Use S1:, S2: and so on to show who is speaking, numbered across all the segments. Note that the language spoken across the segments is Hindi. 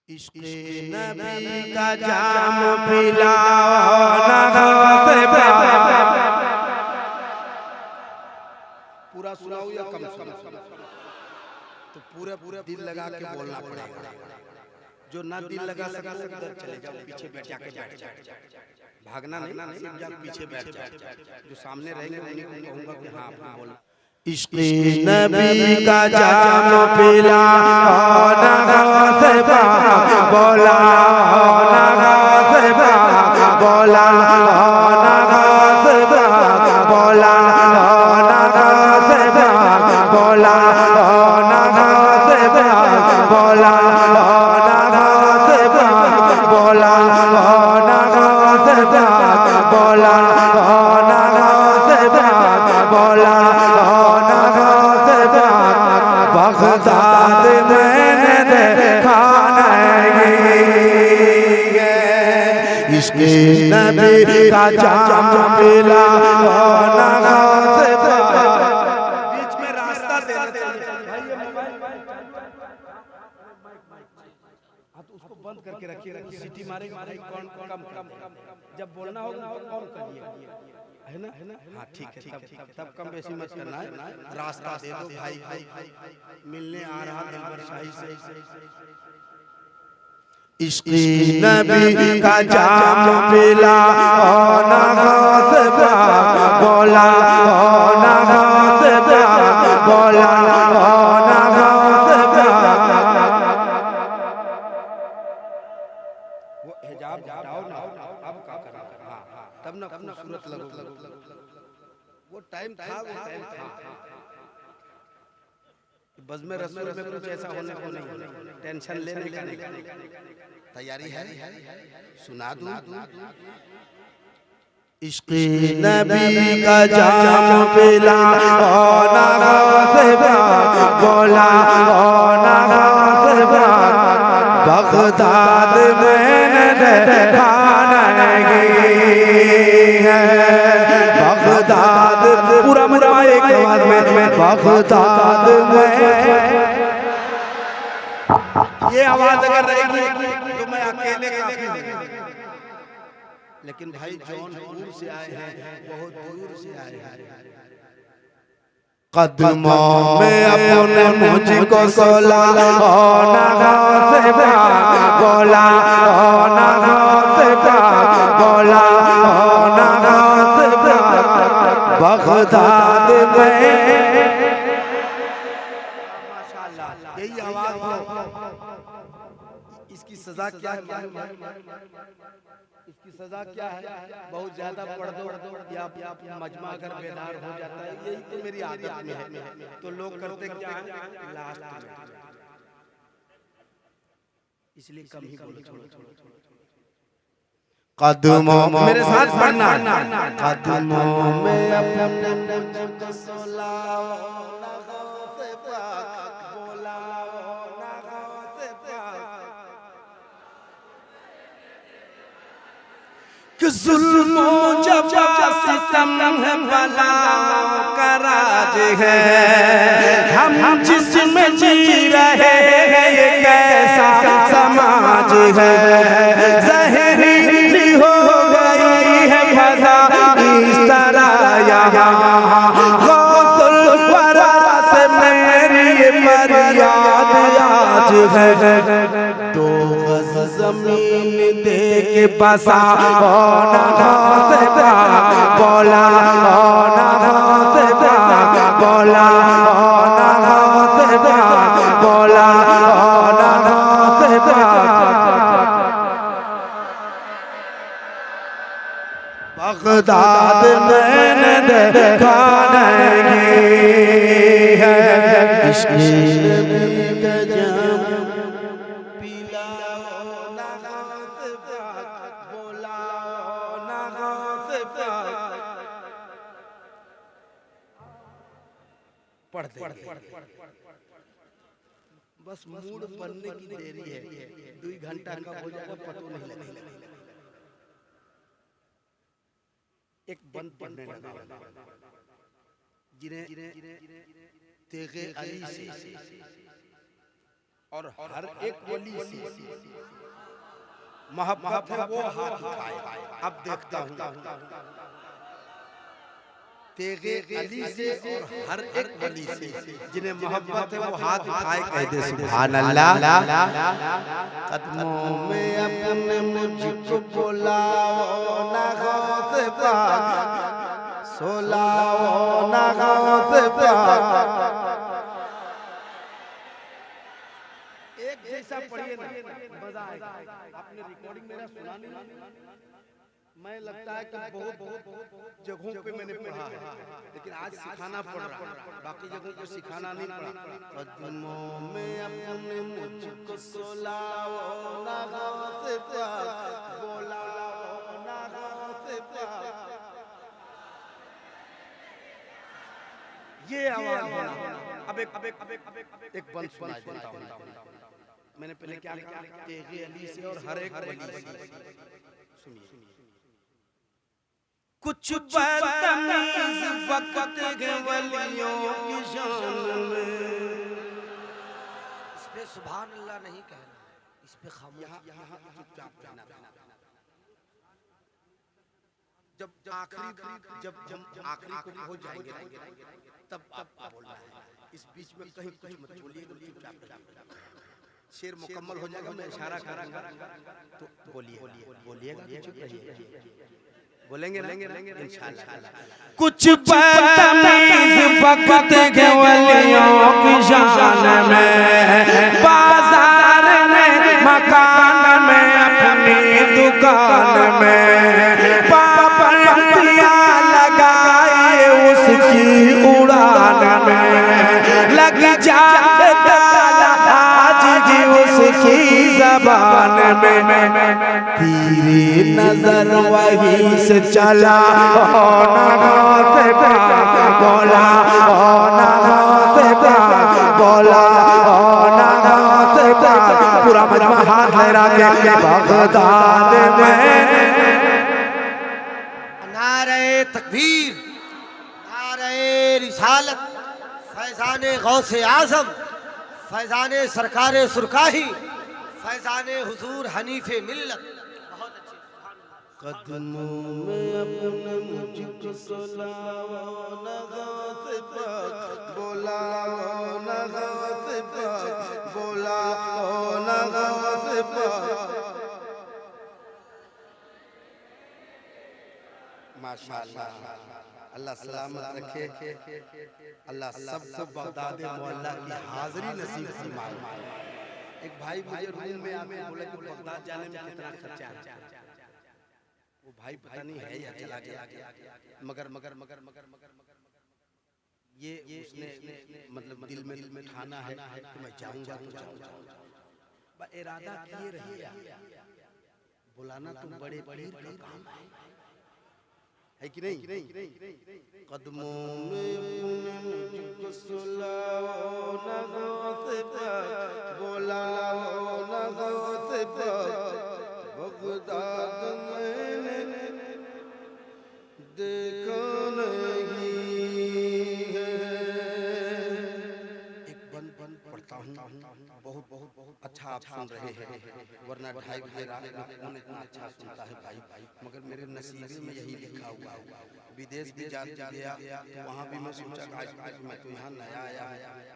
S1: इश्क़े नबी का जाम पिलाओ ना पूरा सुनाओ या कम सुनाओ? तो पूरे पूरे दिल लगा के बोलना पड़ेगा। जो ना दिल लगा सका उधर चले जाओ, पीछे बैठ जाके बैठ जाओ, भागना नहीं, सिर्फ जा पीछे बैठ जाओ। जो सामने रहेंगे उन्हीं को कहूँगा कि हाँ आप बोल। इश्क़े नबी का जाम पिलाओ ना गौसबा बोलाओ ना गौसबा बोलाओ ना गौसबा बोलाओ ना गौसबा बोलाओ ना गौसबा बोलाओ ना गौसबा बोलाओ ना गौसबा बोलाओ ना गौसबा बोलाओ ना गौसबा बगदाद मैंने देखा नहीं है। इश्क़े नबी का जाम पिलाओ ना गौसबा। बीच में रास्ता दे देते हैं भाई, ये मोबाइल तो उसको बंद करके रखिए, सीटी मारेगा कौन कम जब बोलना होगा तो कौन करिए, है ना? हाँ ठीक है, तब कम बेसी मत करना है। रास्ता दे दो भाई, मिलने आ रहा दिलबर शाही से। इश्क़े नबी का जाम पिलाओ ना गौसबा बोलाओ ना गौसबा बोलाओ ना गौसबा। वो हिजाब हटाओ ना, अब क्या करना? हाँ तब ना खूबसूरत लगो। वो टाइम था, वो टाइम था। बज़ में रसूल में कुछ ऐसा होने को नहीं, टेंशन लेने का नहीं। तैयारी है? सुना दूं? इश्क़े नबी का जाम पिलाओ ना गौसबा बोलाओ ना गौसबा बगदाद मैंने देखा नहीं है। बगदाद पूरा मजमा एक आवाज में बगदाद में। ये आवाज अगर रहेगी तो मैं अकेले काफी हूं, लेकिन भाई जौनपुर से आए हैं, बहुत दूर से आए हैं। कदमों में अपने मुझको सोलाओ ना गौसबा बोलाओ ना गौसबा बोलाओ ना गौसबा बगदाद में। माशाल्लाह, यही आवाज हो। इसकी सजा क्या है? इसकी सजा क्या है? बहुत ज्यादा पढ़ दो या मजमा अगर बेदार हो जाता है, यही तो मेरी आदत में है। तो लोग करते क्या है लास्ट में, इसलिए कम ही बोलो। कदमों मेरे साथ पढ़ना, कदमों में अपने मुझको सुलाओ ना गौसबा बोलाओ ना गौसबा। कि जुल्म जफा सितम है बलाओं का राज है, हम जिसमें जी रहे हैं ये कैसा समाज है। ज़हरीली हो गई है फज़ा इस तरह यहाँ, गौसुल वरा से मेरी ये फरियाद आज है। तो गज़ ज़मीन दे के बसाओ ना गौसबा बोलाओ ना गौसबा बोलाओ ना गौसबा बोलाओ ना गौसबा। बगदाद मैंने देखा नहीं है। इश्क़े नबी का जाम पिलाओ ना गौसबा बोलाओ ना गौसबा। पढ़ दे बस मूड बनने की देरी है, 2 घंटा कब हो जाएगा पता नहीं लगेगा। एक बंद पढ़ने लगा जिन्हें तेगे अली से और हर एक वली से मोहब्बत है वो हाथ उठाए। अब देखता हूँ तेगे अली से और हर एक वली से जिन्हें मोहब्बत है वो हाथ उठाए कह दे सुभान अल्लाह। कदमों में अपने मुझको बुलाओ ना गौसे पाक, सुलाओ ना गौसे पाक। एक जैसा पढ़िए ना मजा आएगा। आपने रिकॉर्डिंग मेरा सुना नहीं? मैं लगता है कि बहुत जगहों पे मैंने पढ़ा है, लेकिन आज सिखाना पड़ रहा है। बाकी जगहों पे सिखाना नहीं पड़ा। कदमों में अपने मुझको सुलाओ ना गौसे पाक, बुलाओ ना गौसे पाक। ये आवाज होना। अब एक बंद सुनाई देता हूँ। मैंने पहले क्या कहा? तेगे अली से और हर एक वली से। सुनिए। कुछ बदतमीज वक्त के वलियों की शान में।
S2: इस पे सुभान अल्लाह नहीं कहना, इस पे खामोश
S1: यहाँ चुपचाप रहना। जब आखिरी को हो जाएंगे तब आप बोलना है। इस बीच में कहीं कुछ मत बोलिएगा, चुपचाप रहना। शेर मुकम्मल हो जाएगा, मैं इशारा करूंगा तो बोलिएगा, चुप रहिए। बोलेंगे ना इंशाल्लाह। कुछ बदतमीज वक्त के वलियों की शान में, बाजार में, मकान में, अपनी दुकान में पाबंदियां लगाए उसकी उड़ान में। लग जाए ताला आज भी उसकी जबान में। तेरी नजर वही से चला बोला बोला पूरा मजमा हाथ लहरा के बगदाद में।
S2: नारे तकबीर, नारे रिसालत, फैजाने गौसे आजम, फैजाने सरकारे सुरकाही, फैजाने हुजूर हनीफे मिल्लत। बहुत अच्छे।
S1: कदमों में अपने मुझको सुलाओ ना गौसे पाक, बुलाओ ना गौसे पाक, बुलाओ ना गौसे पाक। माशाअल्लाह, अल्लाह सलामत रखे। अल्लाह सबको बगदाद मोहल्ला की हाजिरी नसीब फरमाए। एक भाई मुझे रूम में आके बोला कि बगदाद जाने में कितना खर्चा है। वो भाई पता नहीं है या चला गया, मगर ये उसने मतलब दिल में ठाना है कि मैं जाऊंगा तो जाऊंगा। इरादा किए रहिए। बुलाना तो बड़े पीर का काम है कि नहीं? कदमों में मुझको सुलाओ ना गौसे पाक, बुलाओ ना गौसे पाक। बगदाद मैंने देखा नहीं है। एक बंद पढ़ता हूँ, बहुत अच्छा आप सुन रहे हैं, वरना 2:30 बजे रात में कौन इतना अच्छा सुनता है भाई। मगर मेरे नसीबे में यही लिखा हुआ है। विदेश भी जा गया तो वहाँ भी मैं सोचा आज मैं तो यहाँ नया आया,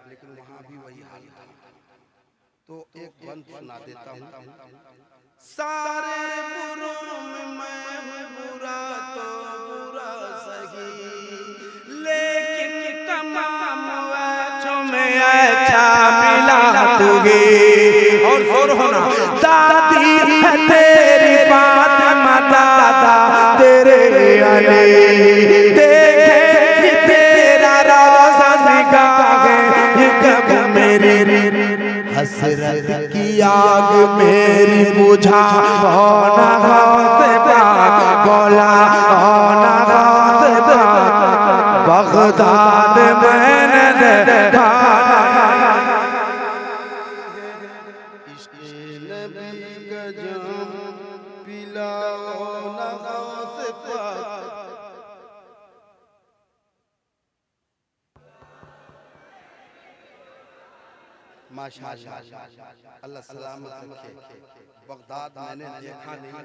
S1: लेकिन वहाँ भी वही हाल था। तो एक बंद सुना देता हूँ। सारे बुरों में मैं बुरा तो बुरा सही, लेकिन तमाम अच्छों में अच्छा मिला तुझे। और जोर होना। दादी है तेरी फातिमा, दादा तेरे अली, देखे तेरा रोज़ा निगाहें ये कब मेरी हसरत की आग मेरी बुझा ना गौसे पाक, बोला ना गौसे पाक। बगदाद मैंने देखा इश्क़ नबी का जाम पिलाओ ना गौसे पाक। माशाअल्लाह, अल्लाह सलामत रखे। बगदाद मैंने देखा नहीं।